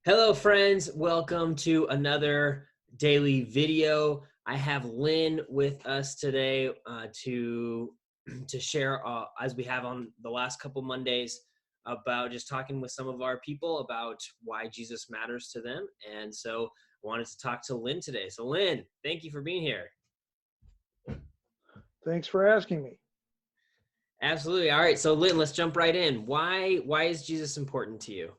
Hello, friends. Welcome to another daily video. I have Lynn with us today to share, as we have on the last couple Mondays, about just talking with some of our people about why Jesus matters to them. And so, I wanted to talk to Lynn today. So, Lynn, thank you for being here. Thanks for asking me. Absolutely. All right. So, Lynn, let's jump right in. Why is Jesus important to you?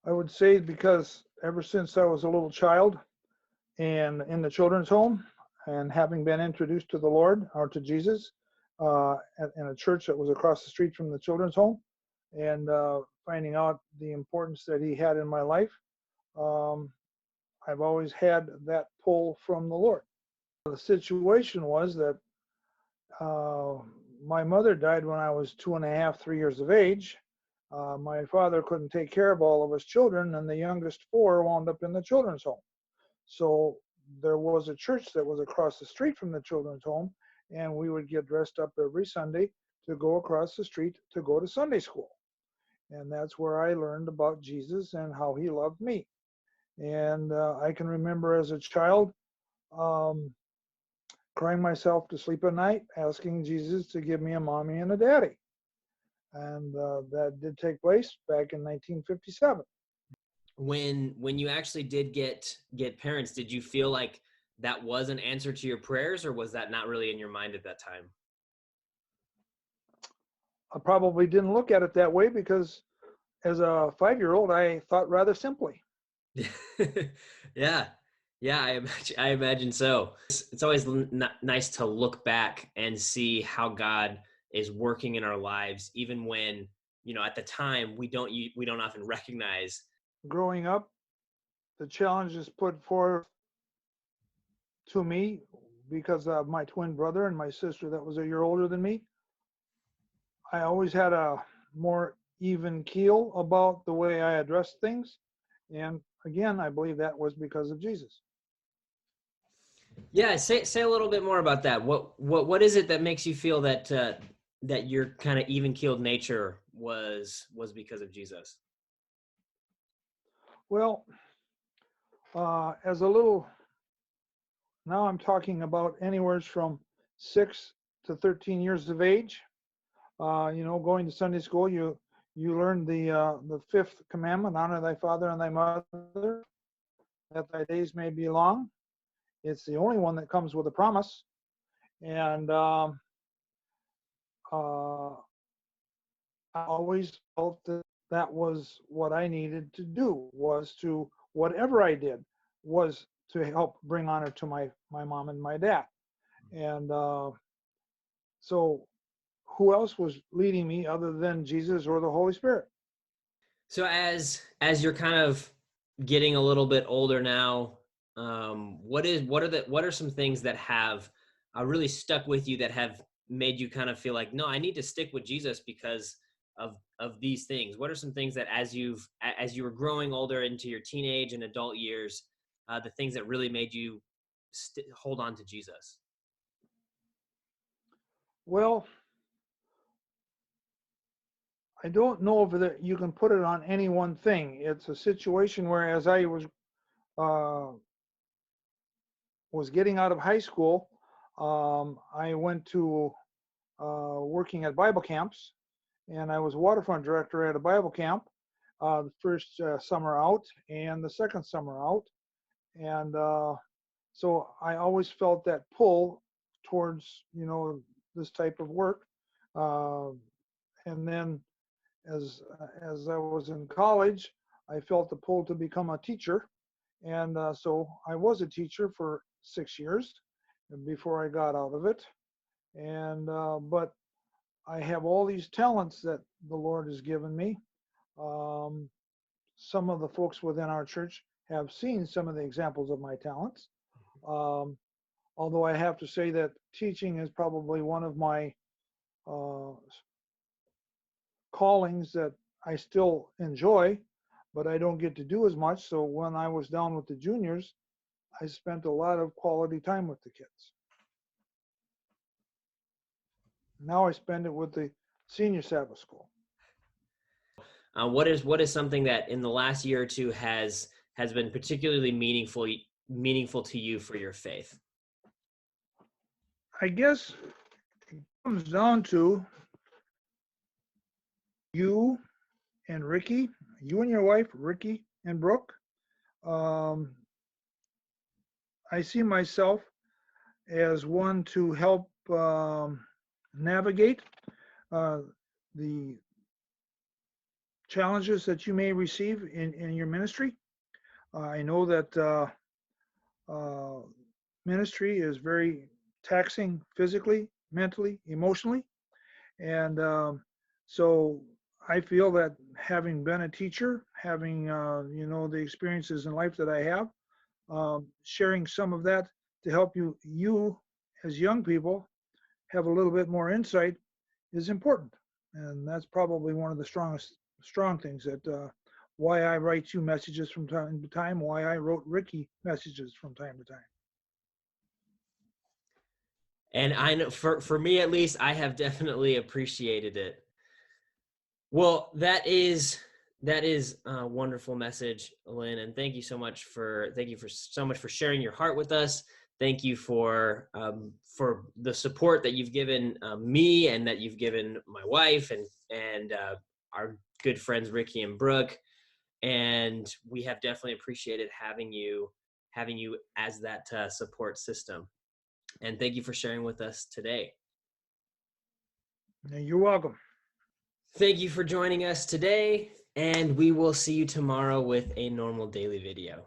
I would say because ever since I was a little child and in the children's home and having been introduced to the Lord or to Jesus in a church that was across the street from the children's home and finding out the importance that he had in my life, um, I've always had that pull from the Lord. The situation was that uh, my mother died when I was 2.5, 3 years of age. My father couldn't take care of all of us children, and the youngest four wound up in the children's home. So there was a church that was across the street from the children's home, and we would get dressed up every Sunday to go across the street to go to Sunday school. And that's where I learned about Jesus and how he loved me. And I can remember as a child um, crying myself to sleep at night, asking Jesus to give me a mommy and a daddy. And that did take place back in 1957. When you actually did get parents, did you feel like that was an answer to your prayers, or was that not really in your mind at that time? I probably didn't look at it that way because as a 5-year-old, I thought rather simply. Yeah, yeah, I imagine so. It's always nice to look back and see how God is working in our lives, even when at the time we don't often recognize. Growing up, the challenges put forth to me because of my twin brother and my sister that was a year older than me, I always had a more even keel about the way I addressed things. And again, I believe that was because of Jesus. Yeah, say a little bit more about that. What is it that makes you feel that your kind of even keeled nature was because of Jesus? Well, as a little, now I'm talking about anywhere from 6 to 13 years of age. Going to Sunday school, you learn the fifth commandment: honor thy father and thy mother, that thy days may be long. It's the only one that comes with a promise, and uh, I always felt that that was what I needed to do, was to whatever I did was to help bring honor to my mom and my dad. And so who else was leading me other than Jesus or the Holy Spirit? So as you're kind of getting a little bit older now, what are some things that have really stuck with you that have made you kind of feel like, no, I need to stick with Jesus because of these things? What are some things that as you were growing older into your teenage and adult years, the things that really made you hold on to Jesus? Well, I don't know if you can put it on any one thing. It's a situation where, as I uh, was getting out of high school, I went to working at Bible camps, and I was waterfront director at a Bible camp the first summer out and the second summer out. And so I always felt that pull towards, this type of work. Uh, and then as I was in college, I felt the pull to become a teacher. And so I was a teacher for 6 years before I got out of it. And but I have all these talents that the Lord has given me. Um, some of the folks within our church have seen some of the examples of my talents. Um, Although I have to say that teaching is probably one of my uh, callings that I still enjoy, but I don't get to do as much. So when I was down with the juniors, I spent a lot of quality time with the kids. Now I spend it with the senior Sabbath school. What is something that in the last year or two has been particularly meaningful to you for your faith? I guess it comes down to you and Ricky, you and your wife, Ricky and Brooke. Um, I see myself as one to help navigate uh, the challenges that you may receive in your ministry. I know that uh, ministry is very taxing physically, mentally, emotionally. And so I feel that having been a teacher, having, the experiences in life that I have, sharing some of that to help you as young people have a little bit more insight is important. And that's probably one of the strong things that why I write you messages from time to time, why I wrote Ricky messages from time to time. And I know for me at least, I have definitely appreciated it. Well, that is a wonderful message, Lynn, and thank you for so much for sharing your heart with us. Thank you for the support that you've given me and that you've given my wife and our good friends Ricky and Brooke. And we have definitely appreciated having you as that support system. And thank you for sharing with us today. You're welcome. Thank you for joining us today, and we will see you tomorrow with a normal daily video.